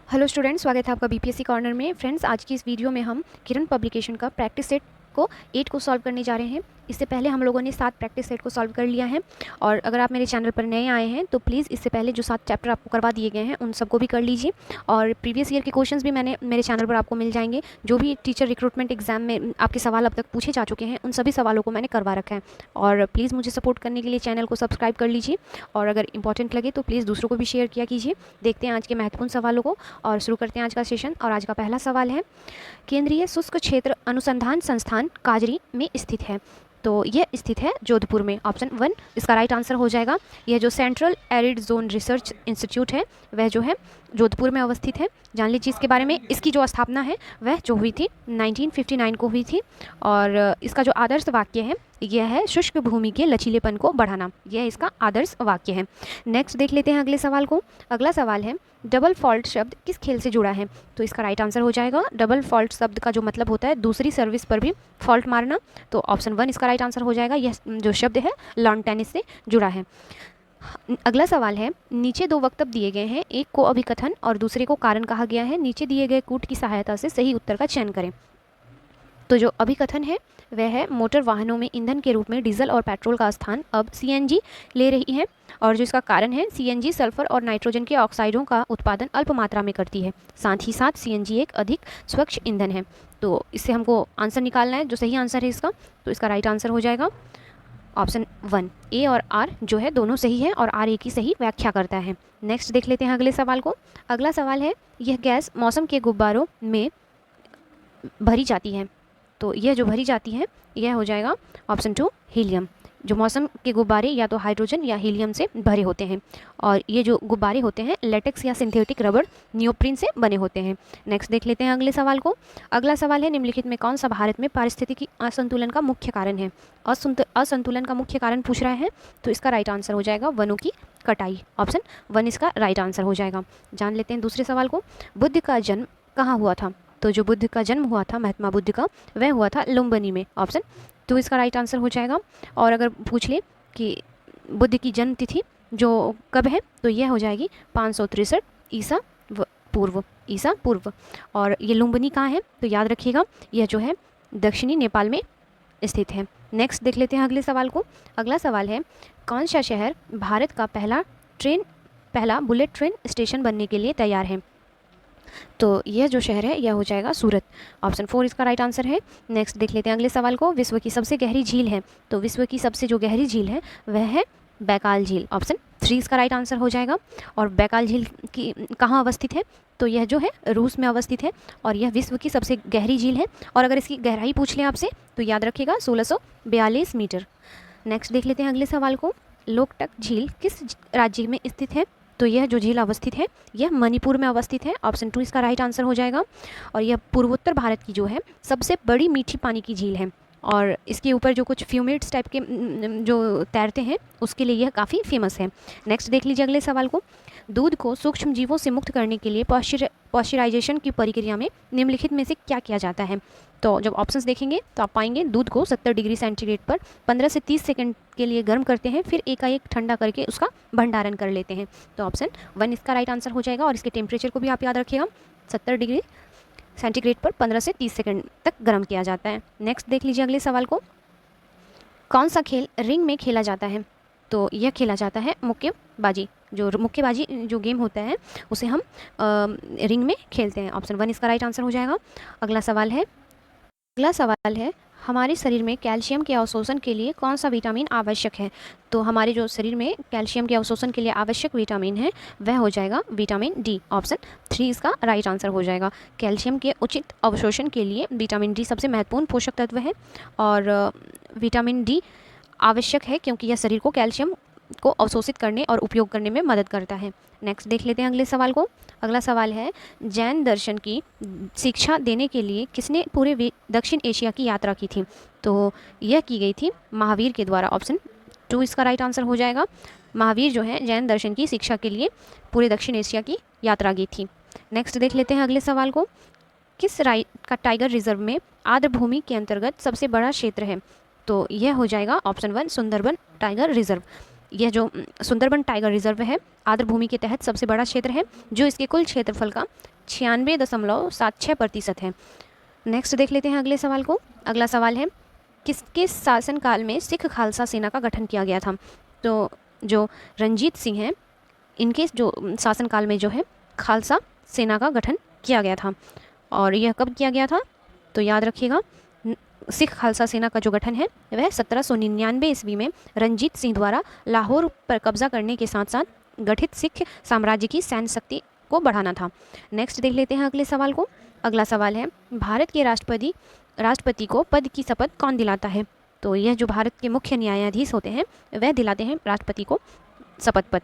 Hello students, स्वागत है आपका बीपीएससी कॉर्नर में। फ्रेंड्स, आज की इस वीडियो में हम किरण पब्लिकेशन का प्रैक्टिस सेट को 8 को सॉल्व करने जा रहे हैं। इससे पहले हम लोगों ने 7 प्रैक्टिस सेट को सॉल्व कर लिया है। और अगर आप मेरे चैनल पर नए आए हैं तो प्लीज़ इससे पहले जो 7 चैप्टर आपको करवा दिए गए हैं उन सबको भी कर लीजिए। और प्रीवियस ईयर के क्वेश्चंस भी मेरे चैनल पर आपको मिल जाएंगे। जो भी टीचर रिक्रूटमेंट एग्जाम में आपके सवाल अब तक पूछे जा चुके हैं उन सभी सवालों को मैंने करवा रखा है। और प्लीज़ मुझे सपोर्ट करने के लिए चैनल को सब्सक्राइब कर लीजिए और अगर इंपॉर्टेंट लगे तो प्लीज़ दूसरों को भी शेयर किया कीजिए। देखते हैं आज के महत्वपूर्ण सवालों को और शुरू करते हैं आज का सेशन। और आज का पहला सवाल है, केंद्रीय शुष्क क्षेत्र अनुसंधान संस्थान काजरी में स्थित है। तो यह स्थित है जोधपुर में। ऑप्शन 1 इसका राइट आंसर हो जाएगा। यह जो central arid zone research institute है वह जो है जोधपुर में अवस्थित है। जान लीजिए इसके बारे में। इसकी जो स्थापना है वह जो हुई थी 1959 को हुई थी। और इसका जो आदर्श वाक्य है यह है, शुष्क भूमि के लचीलेपन को बढ़ाना। यह इसका आदर्श वाक्य है। नेक्स्ट देख लेते हैं अगले सवाल को। अगला सवाल है, डबल फॉल्ट शब्द किस खेल से जुड़ा है? तो इसका राइट आंसर हो जाएगा, डबल फॉल्ट शब्द का जो मतलब होता है दूसरी सर्विस पर भी फॉल्ट मारना। तो ऑप्शन 1 इसका राइट आंसर हो जाएगा। यह जो शब्द है लॉन टेनिस से जुड़ा है। अगला सवाल है, नीचे 2 वक्तव्य दिए गए हैं, एक को अभिकथन और दूसरे को कारण कहा गया है। नीचे दिए गए कूट की सहायता से सही उत्तर का चयन करें। तो जो अभिकथन है वह है, मोटर वाहनों में ईंधन के रूप में डीजल और पेट्रोल का स्थान अब सीएनजी ले रही है। और जो इसका कारण है, सीएनजी सल्फर और नाइट्रोजन के ऑक्साइडों का उत्पादन अल्प मात्रा में करती है। साथ ही साथ सीएनजी एक अधिक स्वच्छ ईंधन है। तो इससे हमको आंसर निकालना है, जो सही आंसर है इसका। तो इसका राइट आंसर हो जाएगा ऑप्शन 1। ए और आर जो है दोनों सही है और आर ए की सही व्याख्या करता है। नेक्स्ट देख लेते हैं अगले सवाल को। अगला सवाल है, यह गैस मौसम के गुब्बारों में भरी जाती है। तो यह जो भरी जाती है यह हो जाएगा ऑप्शन 2 हीलियम। जो मौसम के गुब्बारे या तो हाइड्रोजन या हीलियम से भरे होते हैं। और ये जो गुब्बारे होते हैं लेटेक्स या सिंथेटिक रबर नियोप्रिन से बने होते हैं। नेक्स्ट देख लेते हैं अगले सवाल को। अगला सवाल है, निम्नलिखित में कौन सा भारत में पारिस्थितिकी असंतुलन का मुख्य कारण है? असंतुलन का मुख्य कारण पूछ रहा है। तो इसका राइट आंसर हो जाएगा वनों की कटाई। ऑप्शन 1 इसका राइट आंसर हो जाएगा। जान लेते हैं दूसरे सवाल को। बुद्ध का जन्म कहाँ हुआ था? तो जो बुद्ध का जन्म हुआ था, महात्मा बुद्ध का, वह हुआ था लुम्बिनी में। ऑप्शन 2 इसका राइट आंसर हो जाएगा। और अगर पूछ ले कि बुद्ध की जन्म तिथि जो कब है, तो यह हो जाएगी 563 ईसा पूर्व। और ये लुम्बिनी कहाँ है? तो याद रखिएगा यह जो है दक्षिणी नेपाल में स्थित है। नेक्स्ट देख लेते हैं अगले सवाल को। अगला सवाल है, कौन सा शहर भारत का पहला बुलेट ट्रेन स्टेशन बनने के लिए तैयार है? तो यह जो शहर है यह हो जाएगा सूरत। ऑप्शन 4 इसका राइट आंसर है। नेक्स्ट देख लेते हैं अगले सवाल को। विश्व की सबसे गहरी झील है। तो विश्व की सबसे जो गहरी झील है वह है बैकाल झील। ऑप्शन 3 इसका राइट आंसर हो जाएगा। और बैकाल झील की कहाँ अवस्थित है? तो यह जो है रूस में अवस्थित है और यह विश्व की सबसे गहरी झील है। और अगर इसकी गहराई पूछ लें आपसे तो याद रखिएगा 1642 मीटर। नेक्स्ट देख लेते हैं अगले सवाल को। लोकटक झील किस राज्य में स्थित है? तो यह जो झील अवस्थित है यह मणिपुर में अवस्थित है। ऑप्शन 2 इसका राइट आंसर हो जाएगा। और यह पूर्वोत्तर भारत की जो है सबसे बड़ी मीठी पानी की झील है। और इसके ऊपर जो कुछ फ्यूमेट्स टाइप के जो तैरते हैं उसके लिए यह काफ़ी फेमस है। नेक्स्ट देख लीजिए अगले सवाल को। दूध को सूक्ष्म जीवों से मुक्त करने के लिए पॉस्चराइजेशन की प्रक्रिया में निम्नलिखित में से क्या किया जाता है? तो जब ऑप्शंस देखेंगे तो आप पाएंगे दूध को 70 डिग्री सेंटीग्रेड पर 15 से 30 सेकंड के लिए गर्म करते हैं, फिर एकाएक ठंडा करके उसका भंडारण कर लेते हैं। तो ऑप्शन 1 इसका राइट आंसर हो जाएगा। और इसके टेम्परेचर को भी आप याद रखिएगा, 70 डिग्री सेंटीग्रेड पर 15 से 30 सेकंड तक गर्म किया जाता है। नेक्स्ट देख लीजिए अगले सवाल को। कौन सा खेल रिंग में खेला जाता है? तो यह खेला जाता है मुक्केबाजी। जो मुक्केबाजी जो गेम होता है उसे हम रिंग में खेलते हैं। ऑप्शन 1 इसका राइट आंसर हो जाएगा। अगला सवाल है, हमारे शरीर में कैल्शियम के अवशोषण के लिए कौन सा विटामिन आवश्यक है? तो हमारे जो शरीर में कैल्शियम के अवशोषण के लिए आवश्यक विटामिन है वह हो जाएगा विटामिन डी। ऑप्शन 3 इसका राइट आंसर हो जाएगा। कैल्शियम के उचित अवशोषण के लिए विटामिन डी सबसे महत्वपूर्ण पोषक तत्व है। और विटामिन डी आवश्यक है क्योंकि यह शरीर को कैल्शियम को अवशोषित करने और उपयोग करने में मदद करता है। नेक्स्ट देख लेते हैं अगले सवाल को। अगला सवाल है, जैन दर्शन की शिक्षा देने के लिए किसने पूरे दक्षिण एशिया की यात्रा की थी? तो यह की गई थी महावीर के द्वारा। ऑप्शन 2 इसका राइट आंसर हो जाएगा। महावीर जो है जैन दर्शन की शिक्षा के लिए पूरे दक्षिण एशिया की यात्रा की थी। नेक्स्ट देख लेते हैं अगले सवाल को। किस का टाइगर रिजर्व में आर्द्रभूमि के अंतर्गत सबसे बड़ा क्षेत्र है? तो यह हो जाएगा ऑप्शन 1 सुंदरबन टाइगर रिजर्व। यह जो सुंदरबन टाइगर रिजर्व है आर्द्र भूमि के तहत सबसे बड़ा क्षेत्र है, जो इसके कुल क्षेत्रफल का 96.76% है। नेक्स्ट देख लेते हैं अगले सवाल को। अगला सवाल है, किसके शासनकाल में सिख खालसा सेना का गठन किया गया था? तो जो रंजीत सिंह हैं, इनके जो शासनकाल में जो है खालसा सेना का गठन किया गया था। और यह कब किया गया था? तो याद रखिएगा, सिख खालसा सेना का जो गठन है वह 1799 ईस्वी में रंजीत सिंह द्वारा लाहौर पर कब्जा करने के साथ साथ गठित सिख साम्राज्य की सैन्य शक्ति को बढ़ाना था। नेक्स्ट देख लेते हैं अगले सवाल को। अगला सवाल है, भारत के राष्ट्रपति को पद की शपथ कौन दिलाता है? तो यह जो भारत के मुख्य न्यायाधीश होते हैं वह दिलाते हैं राष्ट्रपति को शपथ पद।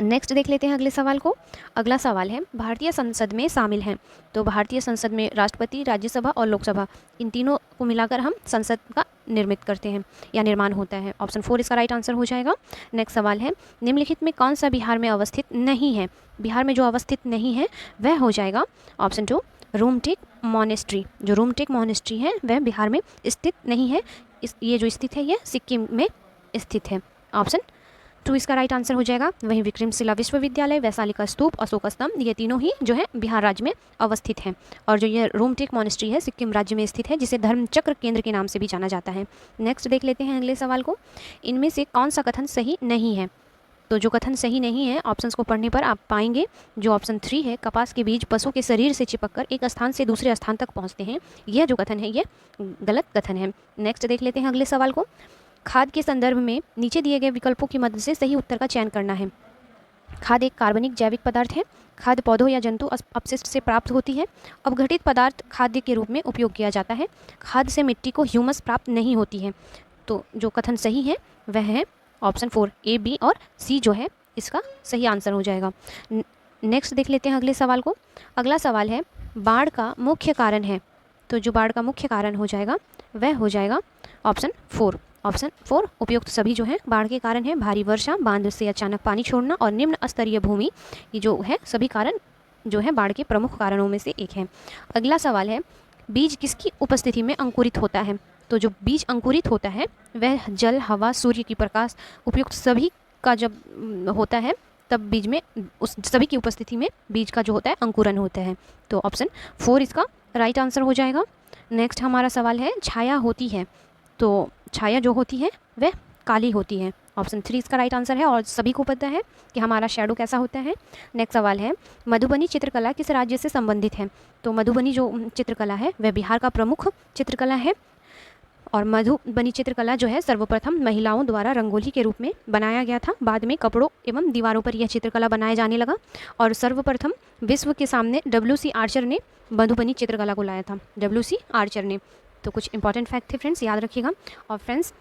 नेक्स्ट देख लेते हैं अगले सवाल को। अगला सवाल है, भारतीय संसद में शामिल हैं। तो भारतीय संसद में राष्ट्रपति, राज्यसभा और लोकसभा, इन तीनों को मिलाकर हम संसद का निर्मित करते हैं या निर्माण होता है। ऑप्शन 4 इसका राइट आंसर हो जाएगा। नेक्स्ट सवाल है, निम्नलिखित में कौन सा बिहार में अवस्थित नहीं है? बिहार में जो अवस्थित नहीं है वह हो जाएगा ऑप्शन 2 रूमटेक मॉनेस्ट्री। जो रूमटेक मॉनेस्ट्री है वह बिहार में स्थित नहीं है। ये जो स्थित है यह सिक्किम में स्थित है। ऑप्शन 2 इसका राइट आंसर हो जाएगा। वहीं विक्रमशिला विश्वविद्यालय, वैशाली का स्तूप, अशोक स्तंभ, ये तीनों ही जो है बिहार राज्य में अवस्थित हैं। और जो ये रूमटेक मॉनेस्ट्री है सिक्किम राज्य में स्थित है, जिसे धर्मचक्र केंद्र के नाम से भी जाना जाता है। नेक्स्ट देख लेते हैं अगले सवाल को। इनमें से कौन सा कथन सही नहीं है? तो जो कथन सही नहीं है ऑप्शंस को पढ़ने पर आप पाएंगे, जो ऑप्शन 3 है, कपास के बीज पशु के शरीर से चिपककर एक स्थान से दूसरे स्थान तक पहुँचते हैं, यह जो कथन है यह गलत कथन है। नेक्स्ट देख लेते हैं अगले सवाल को। खाद के संदर्भ में नीचे दिए गए विकल्पों की मदद से सही उत्तर का चयन करना है। खाद एक कार्बनिक जैविक पदार्थ है। खाद पौधों या जंतु अपशिष्ट से प्राप्त होती है। अपघटित पदार्थ खाद्य के रूप में उपयोग किया जाता है। खाद से मिट्टी को ह्यूमस प्राप्त नहीं होती है। तो जो कथन सही है वह है ऑप्शन 4 ए, बी और सी जो है इसका सही आंसर हो जाएगा। नेक्स्ट देख लेते हैं अगले सवाल को। अगला सवाल है, बाढ़ का मुख्य कारण है। तो जो बाढ़ का मुख्य कारण हो जाएगा वह हो जाएगा ऑप्शन 4। ऑप्शन 4 उपयुक्त सभी जो है बाढ़ के कारण है। भारी वर्षा, बांध से अचानक पानी छोड़ना और निम्न स्तरीय भूमि, ये जो है सभी कारण जो है बाढ़ के प्रमुख कारणों में से एक है। अगला सवाल है, बीज किसकी उपस्थिति में अंकुरित होता है? तो जो बीज अंकुरित होता है वह जल, हवा, सूर्य की प्रकाश उपयुक्त सभी का जब होता है तब बीज में उस सभी की उपस्थिति में बीज का जो होता है अंकुरन होता है। तो ऑप्शन 4 इसका राइट आंसर हो जाएगा। नेक्स्ट हमारा सवाल है, छाया होती है। तो छाया जो होती है वह काली होती है। ऑप्शन 3 इसका राइट आंसर है और सभी को पता है कि हमारा शैडो कैसा होता है। नेक्स्ट सवाल है, मधुबनी चित्रकला किस राज्य से संबंधित है? तो मधुबनी जो चित्रकला है वह बिहार का प्रमुख चित्रकला है। और मधुबनी चित्रकला जो है सर्वप्रथम महिलाओं द्वारा रंगोली के रूप में बनाया गया था। बाद में कपड़ों एवं दीवारों पर यह चित्रकला बनाया जाने लगा और सर्वप्रथम विश्व के सामने WC आर्चर ने मधुबनी चित्रकला को लाया था। WC आर्चर ने। तो कुछ इंपॉर्टेंट फैक्ट थे फ्रेंड्स, याद रखिएगा। और फ्रेंड्स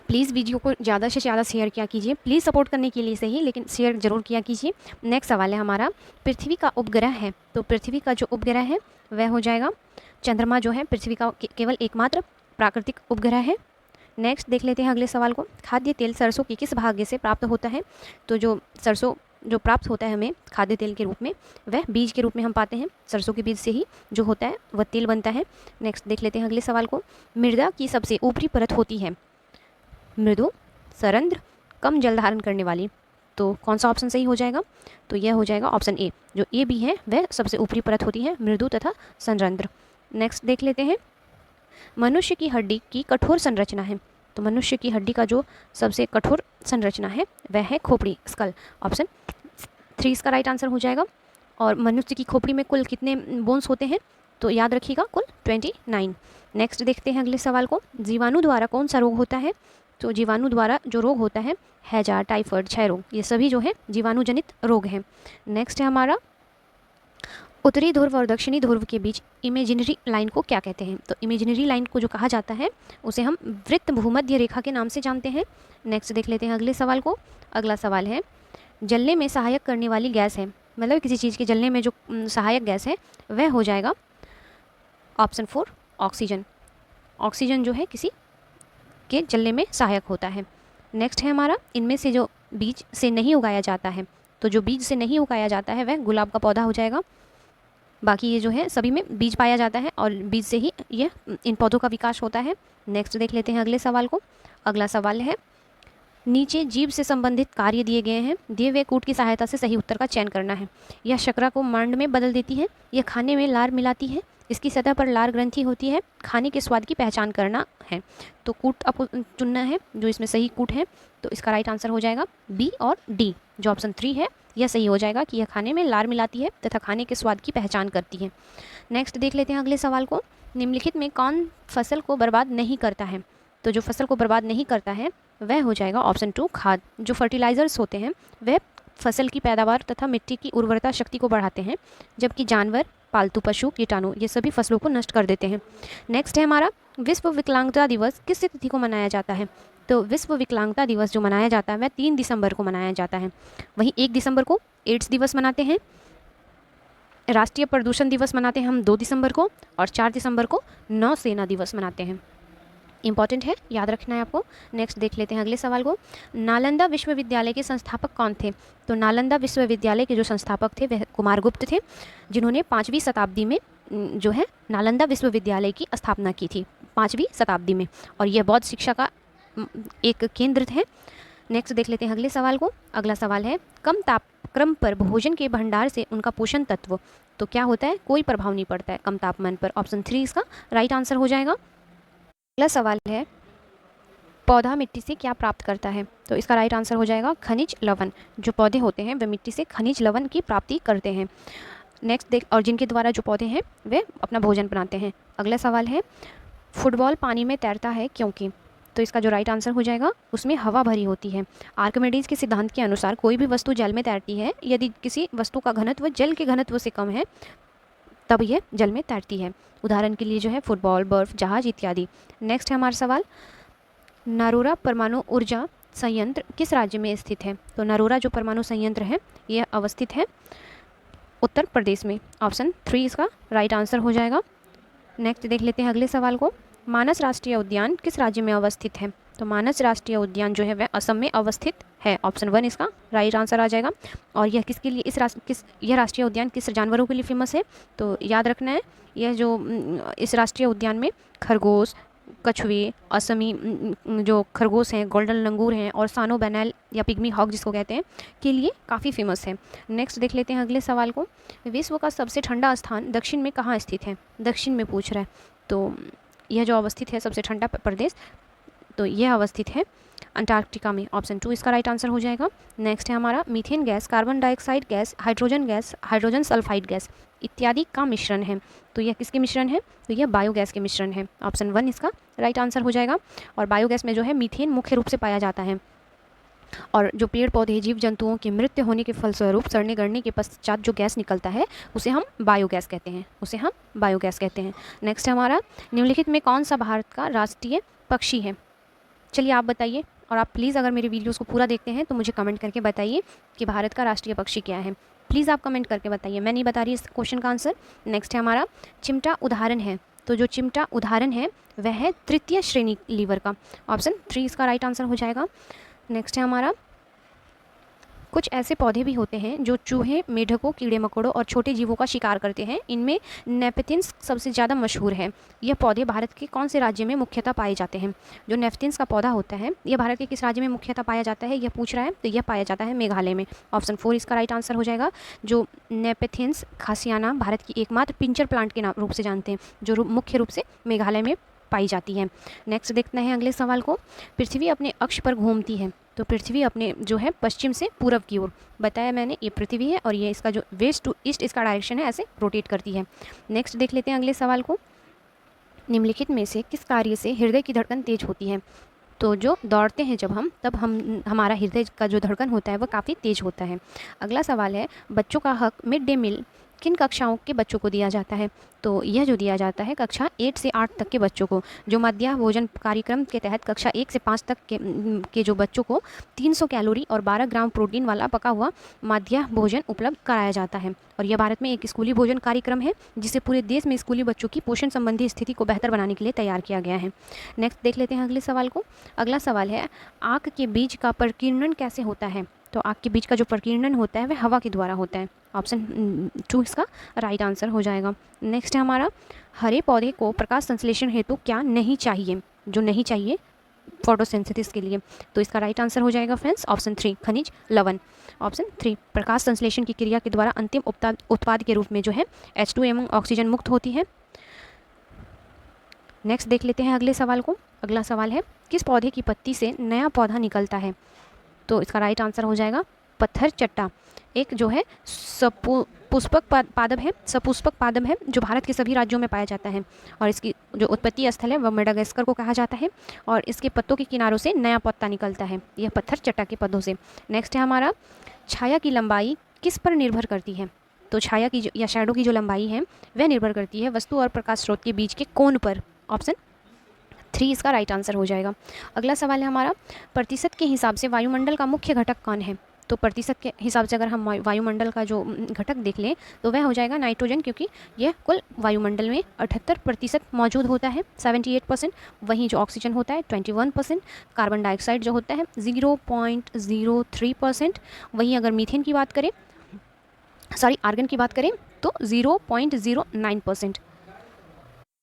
प्लीज़ वीडियो को ज़्यादा से ज़्यादा शेयर किया कीजिए। प्लीज़ सपोर्ट करने के लिए सही, लेकिन शेयर जरूर किया कीजिए। नेक्स्ट सवाल है हमारा, पृथ्वी का उपग्रह है। तो पृथ्वी का जो उपग्रह है वह हो जाएगा चंद्रमा, जो है पृथ्वी का केवल एकमात्र प्राकृतिक उपग्रह है। नेक्स्ट देख लेते हैं अगले सवाल को। खाद्य तेल सरसों के किस भाग्य से प्राप्त होता है? तो जो सरसों जो प्राप्त होता है हमें खाद्य तेल के रूप में वह बीज के रूप में हम पाते हैं। सरसों के बीज से ही जो होता है वह तेल बनता है। नेक्स्ट देख लेते हैं अगले सवाल को। मृदा की सबसे ऊपरी परत होती है मृदु, सरंध्र, कम जल धारण करने वाली। तो कौन सा ऑप्शन सही हो जाएगा? तो यह हो जाएगा ऑप्शन ए। जो ए भी है वह सबसे ऊपरी परत होती है, मृदु तथा सरंध्र। नेक्स्ट देख लेते हैं, मनुष्य की हड्डी की कठोर संरचना है। तो मनुष्य की हड्डी का जो सबसे कठोर संरचना है वह है खोपड़ी, स्कल। ऑप्शन 3 इसका राइट आंसर हो जाएगा। और मनुष्य की खोपड़ी में कुल कितने बोन्स होते हैं? तो याद रखिएगा कुल 29। नेक्स्ट देखते हैं अगले सवाल को। जीवाणु द्वारा कौन सा रोग होता है? तो जीवाणु द्वारा जो रोग होता है हैजा, टाइफाइड, क्षय रोग, ये सभी जो है जीवाणु जनित रोग हैं। नेक्स्ट है हमारा, उत्तरी ध्रुव और दक्षिणी ध्रुव के बीच इमेजिनरी लाइन को क्या कहते हैं? तो इमेजिनरी लाइन को जो कहा जाता है उसे हम वृत्त भूमध्य रेखा के नाम से जानते हैं। नेक्स्ट देख लेते हैं अगले सवाल को। अगला सवाल है, जलने में सहायक करने वाली गैस है, मतलब किसी चीज़ के जलने में जो सहायक गैस है वह हो जाएगा ऑप्शन 4 ऑक्सीजन। ऑक्सीजन जो है किसी के जलने में सहायक होता है। नेक्स्ट है हमारा, इनमें से जो बीज से नहीं उगाया जाता है, तो जो बीज से नहीं उगाया जाता है वह गुलाब का पौधा हो जाएगा। बाकी ये जो है सभी में बीज पाया जाता है और बीज से ही इन पौधों का विकास होता है। नेक्स्ट देख लेते हैं अगले सवाल को। अगला सवाल है, नीचे जीभ से संबंधित कार्य दिए गए हैं। दिए हुए कूट की सहायता से सही उत्तर का चयन करना है। यह शर्करा को मांड में बदल देती है। यह खाने में लार मिलाती है। इसकी सतह पर लार ग्रंथि होती है। खाने के स्वाद की पहचान करना है। तो कूट आपको चुनना है जो इसमें सही कूट है। तो इसका राइट आंसर हो जाएगा बी और डी, जो ऑप्शन 3 है यह सही हो जाएगा कि यह खाने में लार मिलाती है तथा खाने के स्वाद की पहचान करती है। नेक्स्ट देख लेते हैं अगले सवाल को। निम्नलिखित में कौन फसल को बर्बाद नहीं करता है? तो जो फसल को बर्बाद नहीं करता है वह हो जाएगा ऑप्शन 2 खाद। जो फर्टिलाइजर्स होते हैं वह फसल की पैदावार तथा मिट्टी की उर्वरता शक्ति को बढ़ाते हैं, जबकि जानवर, पालतू पशु, कीटाणु ये सभी फसलों को नष्ट कर देते हैं। नेक्स्ट है हमारा विश्व विकलांगता दिवस किस तिथि को मनाया जाता है? तो विश्व विकलांगता दिवस जो मनाया जाता है वह 3 दिसंबर को मनाया जाता है। वहीं 1 दिसंबर को एड्स दिवस मनाते हैं। राष्ट्रीय प्रदूषण दिवस मनाते हैं हम 2 दिसंबर को, और 4 दिसंबर को नौसेना दिवस मनाते हैं। इंपॉर्टेंट है, याद रखना है आपको। नेक्स्ट देख लेते हैं अगले सवाल को। नालंदा विश्वविद्यालय के संस्थापक कौन थे? तो नालंदा विश्वविद्यालय के जो संस्थापक थे वह कुमारगुप्त थे, जिन्होंने 5वीं शताब्दी में जो है नालंदा विश्वविद्यालय की स्थापना की थी, 5वीं शताब्दी में, और यह बौद्ध शिक्षा का एक केंद्र है। नेक्स्ट देख लेते हैं अगले सवाल को। अगला सवाल है कम तापक्रम पर भोजन के भंडार से उनका पोषण तत्व तो क्या होता है? कोई प्रभाव नहीं पड़ता है कम तापमान पर। ऑप्शन 3 इसका राइट आंसर हो जाएगा। अगला सवाल है पौधा मिट्टी से क्या प्राप्त करता है? तो इसका राइट आंसर हो जाएगा खनिज लवण। जो पौधे होते हैं वे मिट्टी से खनिज लवण की प्राप्ति करते हैं। नेक्स्ट देख, और जिनके द्वारा जो पौधे हैं वे अपना भोजन बनाते हैं। अगला सवाल है फुटबॉल पानी में तैरता है क्योंकि? तो इसका जो राइट आंसर हो जाएगा उसमें हवा भरी होती है। आर्किमिडीज के सिद्धांत के अनुसार कोई भी वस्तु जल में तैरती है यदि किसी वस्तु का घनत्व जल के घनत्व से कम है, तब यह जल में तैरती है। उदाहरण के लिए जो है फुटबॉल, बर्फ, जहाज इत्यादि। नेक्स्ट है हमारा सवाल नरोरा परमाणु ऊर्जा संयंत्र किस राज्य में स्थित है? तो नरोरा जो परमाणु संयंत्र है यह अवस्थित है उत्तर प्रदेश में। ऑप्शन 3 इसका राइट आंसर हो जाएगा। नेक्स्ट देख लेते हैं अगले सवाल को। मानस राष्ट्रीय उद्यान किस राज्य में अवस्थित है? तो मानस राष्ट्रीय उद्यान जो है वह असम में अवस्थित है। ऑप्शन 1 इसका राइट आंसर आ जाएगा। और यह किसके लिए यह राष्ट्रीय उद्यान किस जानवरों के लिए फेमस है? तो याद रखना है यह जो इस राष्ट्रीय उद्यान में खरगोश, कछुए, असमी जो खरगोश हैं, गोल्डन लंगूर हैं, और सानो बैनल या पिग्मी हॉक जिसको कहते हैं के लिए काफ़ी फेमस है। नेक्स्ट देख लेते हैं अगले सवाल को। विश्व का सबसे ठंडा स्थान दक्षिण में कहाँ स्थित है? दक्षिण में पूछ रहा है। तो यह जो अवस्थित है सबसे ठंडा प्रदेश, तो यह अवस्थित है अंटार्कटिका में। ऑप्शन 2 इसका राइट आंसर हो जाएगा। नेक्स्ट है हमारा methane gas, carbon dioxide gas, hydrogen sulphide gas इत्यादि का मिश्रण है। तो यह किसके मिश्रण है? तो यह बायोगैस के मिश्रण है। ऑप्शन 1 इसका राइट आंसर हो जाएगा। और बायोगैस में जो है मीथेन मुख्य रूप से पाया जाता है, और जो पेड़ पौधे, जीव जंतुओं की मृत्यु होने के फलस्वरूप सड़ने गड़ने के पश्चात जो गैस निकलता है उसे हम बायोगैस कहते हैं। नेक्स्ट हमारा निम्नलिखित में कौन सा भारत का राष्ट्रीय पक्षी है? चलिए आप बताइए, और आप प्लीज़ अगर मेरे वीडियोस को पूरा देखते हैं तो मुझे कमेंट करके बताइए कि भारत का राष्ट्रीय पक्षी क्या है। प्लीज़ आप कमेंट करके बताइए, मैं नहीं बता रही इस क्वेश्चन का आंसर। नेक्स्ट है हमारा चिमटा उदाहरण है। तो जो चिमटा उदाहरण है वह है तृतीय श्रेणी लीवर का। ऑप्शन 3 इसका राइट आंसर हो जाएगा। नेक्स्ट है हमारा कुछ ऐसे पौधे भी होते हैं जो चूहे, मेढकों, कीड़े मकोड़ों और छोटे जीवों का शिकार करते हैं। इनमें नेपथिन्स सबसे ज़्यादा मशहूर है। यह पौधे भारत के कौन से राज्य में मुख्यतः पाए जाते हैं? जो नेपथिन्स का पौधा होता है यह भारत के किस राज्य में मुख्यतः पाया जाता है, यह पूछ रहा है। तो यह पाया जाता है मेघालय में। ऑप्शन 4 इसका राइट आंसर हो जाएगा। जो नेपथिन्स खासियाना भारत की एकमात्र पिंचर प्लांट के रूप से जानते हैं, जो मुख्य रूप से मेघालय में पाई जाती है। नेक्स्ट देखते हैं अगले सवाल को। पृथ्वी अपने अक्ष पर घूमती है। तो पृथ्वी अपने जो है पश्चिम से पूरब की ओर, बताया मैंने ये पृथ्वी है, और ये इसका जो वेस्ट टू ईस्ट इसका डायरेक्शन है, ऐसे रोटेट करती है। नेक्स्ट देख लेते हैं अगले सवाल को। निम्नलिखित में से किस कार्य से हृदय की धड़कन तेज होती है? तो जो दौड़ते हैं जब हम, तब हमारा हृदय का जो धड़कन होता है वह काफ़ी तेज होता है। अगला सवाल है बच्चों का हक मिड डे मील किन कक्षाओं के बच्चों को दिया जाता है? तो यह जो दिया जाता है कक्षा 8 से 8 तक के बच्चों को। जो मध्याह्न भोजन कार्यक्रम के तहत कक्षा 1 से 5 तक के जो बच्चों को 300 कैलोरी और 12 ग्राम प्रोटीन वाला पका हुआ मध्याह्न भोजन उपलब्ध कराया जाता है। और यह भारत में एक स्कूली भोजन कार्यक्रम है जिसे पूरे देश में स्कूली बच्चों की पोषण संबंधी स्थिति को बेहतर बनाने के लिए तैयार किया गया है। नेक्स्ट देख लेते हैं अगले सवाल को। अगला सवाल है आँख के बीज का प्रकीर्णन कैसे होता है? तो आग के बीच का जो प्रकीर्णन होता है वह हवा के द्वारा होता है। ऑप्शन 2 इसका राइट आंसर हो जाएगा। नेक्स्ट है हमारा हरे पौधे को प्रकाश संश्लेषण हेतु क्या नहीं चाहिए? जो नहीं चाहिए फोटोसिंथेसिस के लिए। तो इसका राइट आंसर हो जाएगा फ्रेंड्स ऑप्शन 3 खनिज लवण। ऑप्शन 3 प्रकाश संश्लेषण की क्रिया के द्वारा अंतिम उत्पाद के रूप में जो है H2 एवं ऑक्सीजन मुक्त होती है। नेक्स्ट देख लेते हैं अगले सवाल को। अगला सवाल है किस पौधे की पत्ती से नया पौधा निकलता है? तो इसका राइट आंसर हो जाएगा पत्थर चट्टा। एक जो है सपुष्पक पादप है जो भारत के सभी राज्यों में पाया जाता है और इसकी जो उत्पत्ति स्थल है वह मेडागास्कर को कहा जाता है और इसके पत्तों के किनारों से नया पत्ता निकलता है, यह पत्थर चट्टा के पौधों से। नेक्स्ट है हमारा छाया की लंबाई किस पर निर्भर करती है? तो छाया की या शैडो की जो लंबाई है वह निर्भर करती है वस्तु और प्रकाश स्रोत के बीच के कोण पर। ऑप्शन 3 इसका राइट आंसर हो जाएगा। अगला सवाल है हमारा प्रतिशत के हिसाब से वायुमंडल का मुख्य घटक कौन है? तो प्रतिशत के हिसाब से अगर हम वायुमंडल का जो घटक देख लें तो वह हो जाएगा नाइट्रोजन, क्योंकि यह कुल वायुमंडल में 78% मौजूद होता है 78%। वहीं जो ऑक्सीजन होता है 21%, कार्बन डाइऑक्साइड जो होता है 0.03%। वहीं अगर मीथेन की बात करें आर्गन की बात करें तो 0.09%।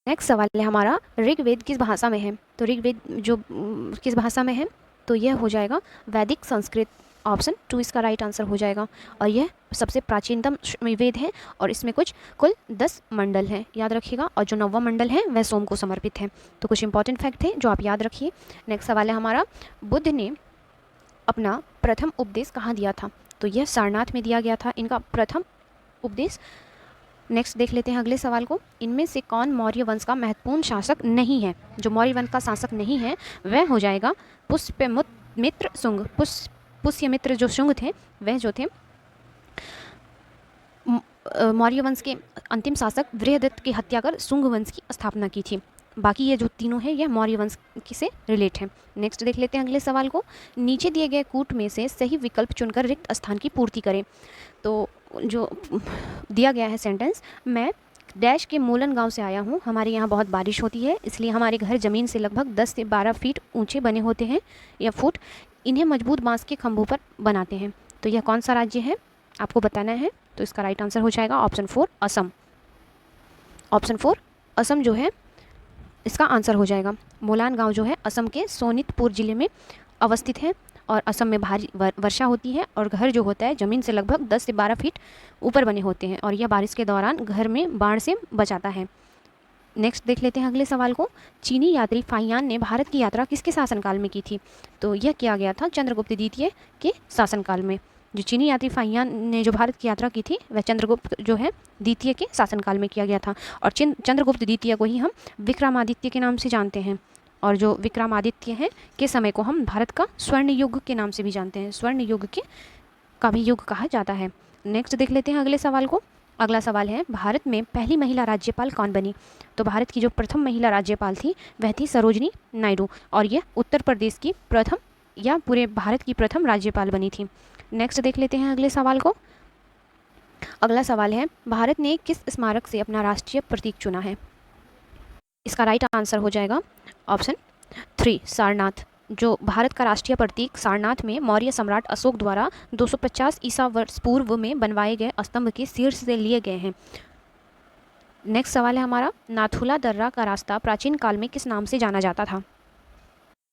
नेक्स्ट सवाल है हमारा ऋग्वेद किस भाषा में है? तो ऋग्वेद जो किस भाषा में है? तो यह हो जाएगा वैदिक संस्कृत। ऑप्शन 2 इसका राइट आंसर हो जाएगा और यह सबसे प्राचीनतम वेद है और इसमें कुल 10 मंडल हैं, याद रखिएगा। और जो 9वां मंडल है वह सोम को समर्पित है। तो कुछ इंपॉर्टेंट फैक्ट थे जो आप याद रखिए। नेक्स्ट सवाल है हमारा बुद्ध ने अपना प्रथम उपदेश कहाँ दिया था? तो यह सारनाथ में दिया गया था इनका प्रथम उपदेश। नेक्स्ट देख लेते हैं अगले सवाल को। इनमें से कौन मौर्य वंश का महत्वपूर्ण शासक नहीं है? जो मौर्य वंश का शासक नहीं है वह हो जाएगा पुष्यमित्र शुंग। पुष्यमित्र जो शुंग थे वह जो थे मौर्य वंश के अंतिम शासक बृहदत्त की हत्या कर शुंग वंश की स्थापना की थी। बाकी ये जो तीनों हैं यह मौर्य वंश से रिलेट हैं। नेक्स्ट देख लेते हैं अगले सवाल को। नीचे दिए गए कूट में से सही विकल्प चुनकर रिक्त स्थान की पूर्ति करें। तो जो दिया गया है सेंटेंस, मैं डैश के मूलन गांव से आया हूँ, हमारे यहाँ बहुत बारिश होती है इसलिए हमारे घर ज़मीन से लगभग 10 से 12 फीट ऊंचे बने होते हैं या फुट। इन्हें मजबूत बांस के खंभों पर बनाते हैं। तो यह कौन सा राज्य है आपको बताना है। तो इसका राइट आंसर हो जाएगा ऑप्शन 4 असम। ऑप्शन 4 असम जो है इसका आंसर हो जाएगा। मोलान गांव जो है असम के सोनितपुर जिले में अवस्थित है और असम में भारी वर्षा होती है और घर जो होता है ज़मीन से लगभग 10 से 12 फीट ऊपर बने होते हैं और यह बारिश के दौरान घर में बाढ़ से बचाता है। नेक्स्ट देख लेते हैं अगले सवाल को। चीनी यात्री फाहियान ने भारत की यात्रा किसके शासनकाल में की थी? तो यह किया गया था चंद्रगुप्त द्वितीय के शासनकाल में। जो चीनी यात्री फाहियान ने जो भारत की यात्रा की थी वह चंद्रगुप्त जो है द्वितीय के शासनकाल में किया गया था और चंद्रगुप्त द्वितीय को ही हम विक्रमादित्य के नाम से जानते हैं और जो विक्रमादित्य हैं के समय को हम भारत का स्वर्ण युग के नाम से भी जानते हैं। स्वर्ण युग का भी युग कहा जाता है। नेक्स्ट देख लेते हैं अगले सवाल को। अगला सवाल है भारत में पहली महिला राज्यपाल कौन बनी? तो भारत की जो प्रथम महिला राज्यपाल थी वह थी सरोजनी नायडू और यह उत्तर प्रदेश की प्रथम या पूरे भारत की प्रथम राज्यपाल बनी थी। नेक्स्ट देख लेते हैं अगले सवाल को। अगला सवाल है भारत ने किस स्मारक से अपना राष्ट्रीय प्रतीक चुना है? इसका राइट आंसर हो जाएगा ऑप्शन 3 सारनाथ। जो भारत का राष्ट्रीय प्रतीक सारनाथ में मौर्य सम्राट अशोक द्वारा 250 ईसा वर्ष पूर्व में बनवाए गए स्तंभ के शीर्ष से लिए गए हैं। नेक्स्ट सवाल है हमारा नाथुला दर्रा का रास्ता प्राचीन काल में किस नाम से जाना जाता था?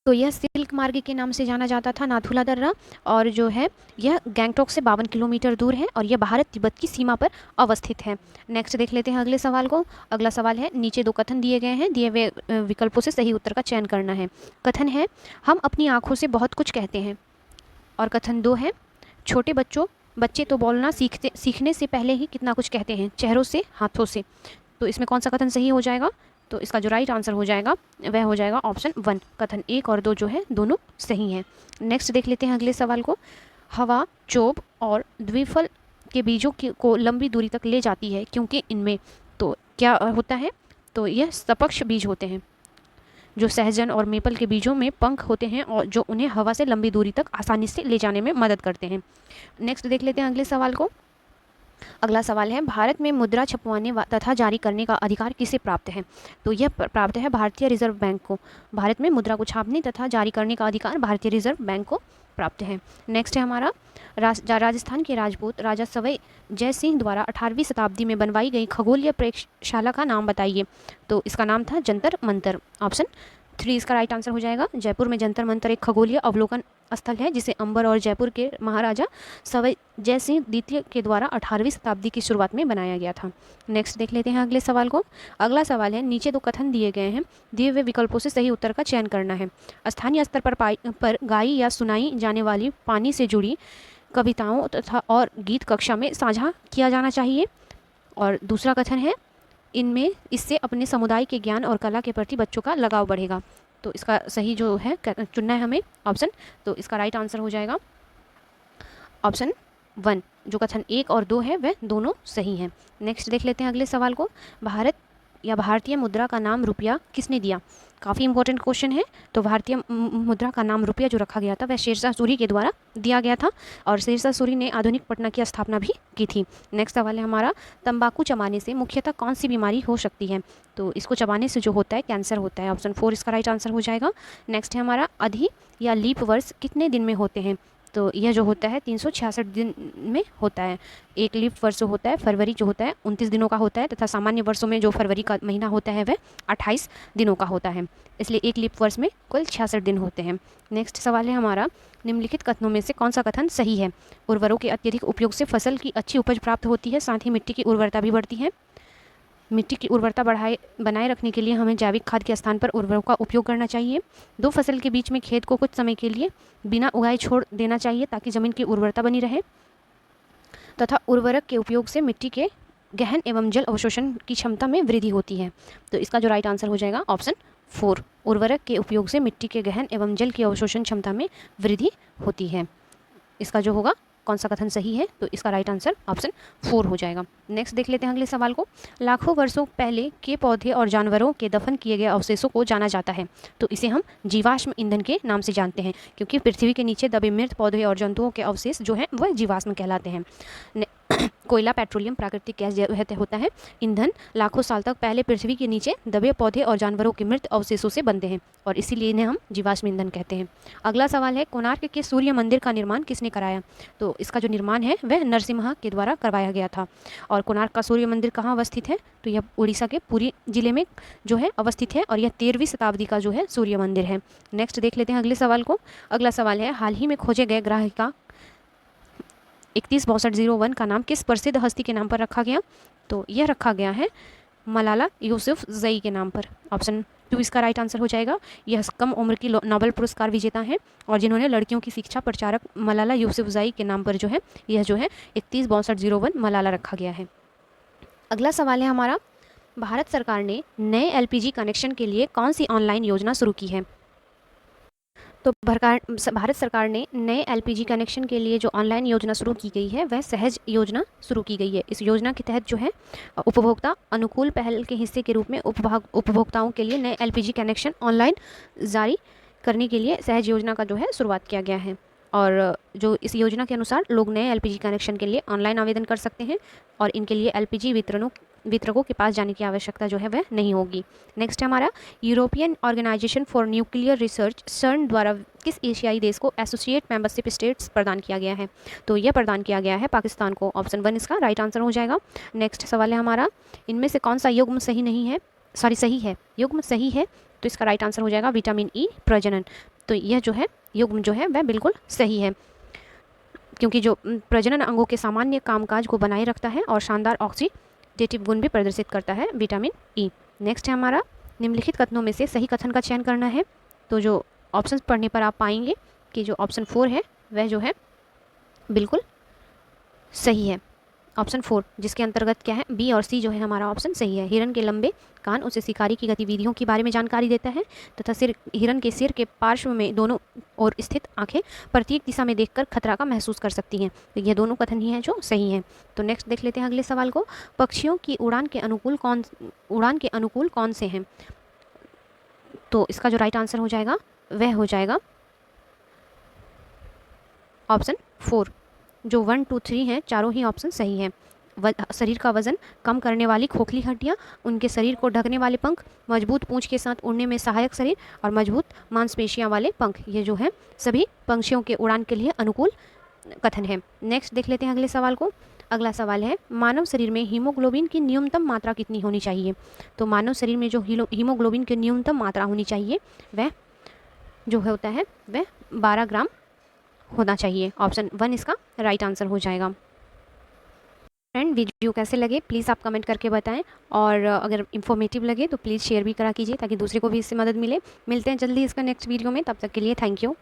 तो यह सिल्क मार्ग के नाम से जाना जाता था नाथुला दर्रा और जो है यह गैंगटॉक से 52 किलोमीटर दूर है और यह भारत तिब्बत की सीमा पर अवस्थित है। नेक्स्ट देख लेते हैं अगले सवाल को। अगला सवाल है नीचे 2 कथन दिए गए हैं, दिए हुए विकल्पों से सही उत्तर का चयन करना है। कथन है हम अपनी आँखों से बहुत कुछ कहते हैं और कथन 2 है छोटे बच्चे तो बोलना सीखने से पहले ही कितना कुछ कहते हैं, चेहरों से हाथों से। तो इसमें कौन सा कथन सही हो जाएगा? तो इसका जो राइट आंसर हो जाएगा वह हो जाएगा ऑप्शन 1। कथन 1 और 2 जो है दोनों सही हैं। नेक्स्ट देख लेते हैं अगले सवाल को। हवा चोब और द्विफल के बीजों को लंबी दूरी तक ले जाती है क्योंकि इनमें तो क्या होता है? तो यह सपक्ष बीज होते हैं। जो सहजन और मेपल के बीजों में पंख होते हैं और जो उन्हें हवा से लंबी दूरी तक आसानी से ले जाने में मदद करते हैं। नेक्स्ट देख लेते हैं अगले सवाल को। अगला सवाल है भारत में मुद्रा छपवाने तथा जारी करने का अधिकार किसे प्राप्त है? तो यह प्राप्त है भारतीय रिजर्व बैंक को। भारत में मुद्रा को छापने तथा जारी करने का अधिकार भारतीय रिजर्व बैंक को प्राप्त है। नेक्स्ट है हमारा राजस्थान के राजपूत राजा सवाई जय सिंह द्वारा 18वीं शताब्दी में बनवाई गई खगोलीय प्रयोगशाला का नाम बताइए। तो इसका नाम था जंतर मंतर। ऑप्शन 3 इसका राइट आंसर हो जाएगा। जयपुर में जंतर मंतर एक खगोलीय अवलोकन स्थल है जिसे अंबर और जयपुर के महाराजा सवाई सिंह द्वितीय के द्वारा 18वीं शताब्दी की शुरुआत में बनाया गया था। नेक्स्ट देख लेते हैं अगले सवाल को। अगला सवाल है, नीचे 2 कथन दिए गए हैं, दिए हुए विकल्पों से सही उत्तर का चयन करना है। स्थानीय स्तर पर गाई या सुनाई जाने वाली पानी से जुड़ी कविताओं तथा और गीत कक्षा में साझा किया जाना चाहिए। और दूसरा कथन है, इनमें इससे अपने समुदाय के ज्ञान और कला के प्रति बच्चों का लगाव बढ़ेगा। तो इसका सही जो है चुनना है हमें ऑप्शन। तो इसका राइट आंसर हो जाएगा ऑप्शन 1। जो कथन 1 और 2 है वह दोनों सही हैं। नेक्स्ट देख लेते हैं अगले सवाल को। भारत या भारतीय मुद्रा का नाम रुपया किसने दिया? काफ़ी इंपॉर्टेंट क्वेश्चन है। तो भारतीय मुद्रा का नाम रुपया जो रखा गया था वह शेरशाह सूरी के द्वारा दिया गया था और शेरशाह सूरी ने आधुनिक पटना की स्थापना भी की थी। नेक्स्ट सवाल है हमारा, तंबाकू चबाने से मुख्यतः कौन सी बीमारी हो सकती है? तो इसको चबाने से जो होता है कैंसर होता है। ऑप्शन 4 इसका राइट आंसर हो जाएगा। नेक्स्ट है हमारा, अधि या लीप वर्ष कितने दिन में होते हैं? तो यह जो होता है 366 दिन में होता है। एक लीप वर्ष जो होता है फरवरी जो होता है 29 दिनों का होता है तथा सामान्य वर्षों में जो फरवरी का महीना होता है वह 28 दिनों का होता है। इसलिए एक लीप वर्ष में कुल 66 दिन होते हैं। नेक्स्ट सवाल है हमारा, निम्नलिखित कथनों में से कौन सा कथन सही है? उर्वरकों के अत्यधिक उपयोग से फसल की अच्छी उपज प्राप्त होती है, साथ ही मिट्टी की उर्वरता भी बढ़ती है। मिट्टी की उर्वरता बनाए रखने के लिए हमें जैविक खाद के स्थान पर उर्वरकों का उपयोग करना चाहिए। 2 फसल के बीच में खेत को कुछ समय के लिए बिना उगाए छोड़ देना चाहिए ताकि ज़मीन की उर्वरता बनी रहे तथा उर्वरक के उपयोग से मिट्टी के गहन एवं जल अवशोषण की क्षमता में वृद्धि होती है। तो इसका जो राइट आंसर हो जाएगा ऑप्शन 4। उर्वरक के उपयोग से मिट्टी के गहन एवं जल की अवशोषण क्षमता में वृद्धि होती है। इसका जो होगा कौन सा कथन सही है? तो इसका राइट आंसर ऑप्शन 4 हो जाएगा। नेक्स्ट देख लेते हैं अगले सवाल को। लाखों वर्षों पहले के पौधे और जानवरों के दफन किए गए अवशेषों को जाना जाता है। तो इसे हम जीवाश्म ईंधन के नाम से जानते हैं क्योंकि पृथ्वी के नीचे दबे मृत पौधे और जंतुओं के अवशेष जो हैं वह जीवाश्म कहलाते हैं। कोयला, पेट्रोलियम, प्राकृतिक गैस होता है। ईंधन लाखों साल तक पहले पृथ्वी के नीचे दबे पौधे और जानवरों के मृत अवशेषों से बनते हैं और इसीलिए इन्हें हम जीवाश्म ईंधन कहते हैं। अगला सवाल है, कोणार्क के सूर्य मंदिर का निर्माण किसने कराया? तो इसका जो निर्माण है वह नरसिम्हा के द्वारा करवाया गया था। और कोणार्क का सूर्य मंदिर कहाँ अवस्थित है? तो यह उड़ीसा के पुरी जिले में जो है अवस्थित है और यह 13वीं शताब्दी का जो है सूर्य मंदिर है। नेक्स्ट देख लेते हैं अगले सवाल को। अगला सवाल है, हाल ही में खोजे गए ग्रह का 316201 का नाम किस प्रसिद्ध हस्ती के नाम पर रखा गया? तो यह रखा गया है मलाला यूसुफजई के नाम पर। ऑप्शन 2 इसका राइट आंसर हो जाएगा। यह कम उम्र की नोबेल पुरस्कार विजेता हैं और जिन्होंने लड़कियों की शिक्षा प्रचारक मलाला यूसुफजई के नाम पर जो है यह जो है 316201 मलाला रखा गया है। अगला सवाल है हमारा, भारत सरकार ने नए LPG कनेक्शन के लिए कौन सी ऑनलाइन योजना शुरू की है? तो भारत सरकार ने नए LPG कनेक्शन के लिए जो ऑनलाइन योजना शुरू की गई है वह सहज योजना शुरू की गई है। इस योजना के तहत जो है उपभोक्ता अनुकूल पहल के हिस्से के रूप में उपभोक्ताओं के लिए नए LPG कनेक्शन ऑनलाइन जारी करने के लिए सहज योजना का जो है शुरुआत किया गया है। और जो इस योजना के अनुसार लोग नए LPG कनेक्शन के लिए ऑनलाइन आवेदन कर सकते हैं और इनके लिए LPG वितरकों के पास जाने की आवश्यकता जो है वह नहीं होगी। नेक्स्ट हमारा, European organization for nuclear research CERN द्वारा किस एशियाई देश को एसोसिएट मेंबरशिप स्टेट्स प्रदान किया गया है? तो यह प्रदान किया गया है पाकिस्तान को। ऑप्शन 1 इसका राइट आंसर हो जाएगा। नेक्स्ट सवाल है हमारा, इनमें से कौन सा युग्म सही नहीं है? सही है, युग्म सही है। तो इसका राइट आंसर हो जाएगा विटामिन E प्रजनन। तो यह जो है युग्म जो है वह बिल्कुल सही है क्योंकि जो प्रजनन अंगों के सामान्य कामकाज को बनाए रखता है और शानदार ऑक्सीडेटिव गुण भी प्रदर्शित करता है विटामिन E। नेक्स्ट है हमारा, निम्नलिखित कथनों में से सही कथन का चयन करना है। तो जो ऑप्शन पढ़ने पर आप पाएंगे कि जो ऑप्शन 4 है वह जो है बिल्कुल सही है। ऑप्शन 4 जिसके अंतर्गत क्या है, B और C जो है हमारा ऑप्शन सही है। हिरन के लंबे कान उसे शिकारी की गतिविधियों के बारे में जानकारी देता है तथा हिरन के सिर के पार्श्व में दोनों ओर स्थित आंखें प्रत्येक दिशा में देखकर खतरा का महसूस कर सकती हैं। तो ये दोनों कथन ही हैं जो सही हैं। तो नेक्स्ट देख लेते हैं अगले सवाल को। पक्षियों की उड़ान के अनुकूल कौन से हैं? तो इसका जो राइट आंसर हो जाएगा वह हो जाएगा ऑप्शन 4। जो 1, 2, 3 हैं चारों ही ऑप्शन सही हैं। शरीर का वजन कम करने वाली खोखली हड्डियाँ, उनके शरीर को ढकने वाले पंख, मजबूत पूंछ के साथ उड़ने में सहायक शरीर और मजबूत मांसपेशियाँ वाले पंख, ये जो है सभी पंछियों के उड़ान के लिए अनुकूल कथन है। नेक्स्ट देख लेते हैं अगले सवाल को। अगला सवाल है, मानव शरीर में हीमोग्लोबिन की न्यूनतम मात्रा कितनी होनी चाहिए? तो मानव शरीर में जो हीमोग्लोबिन की न्यूनतम मात्रा होनी चाहिए वह जो होता है वह 12 ग्राम होना चाहिए। ऑप्शन 1 इसका राइट आंसर हो जाएगा। फ्रेंड, वीडियो कैसे लगे प्लीज़ आप कमेंट करके बताएं, और अगर इन्फॉर्मेटिव लगे तो प्लीज़ शेयर भी करा कीजिए ताकि दूसरे को भी इससे मदद मिले। मिलते हैं जल्दी इसका नेक्स्ट वीडियो में, तब तक के लिए थैंक यू।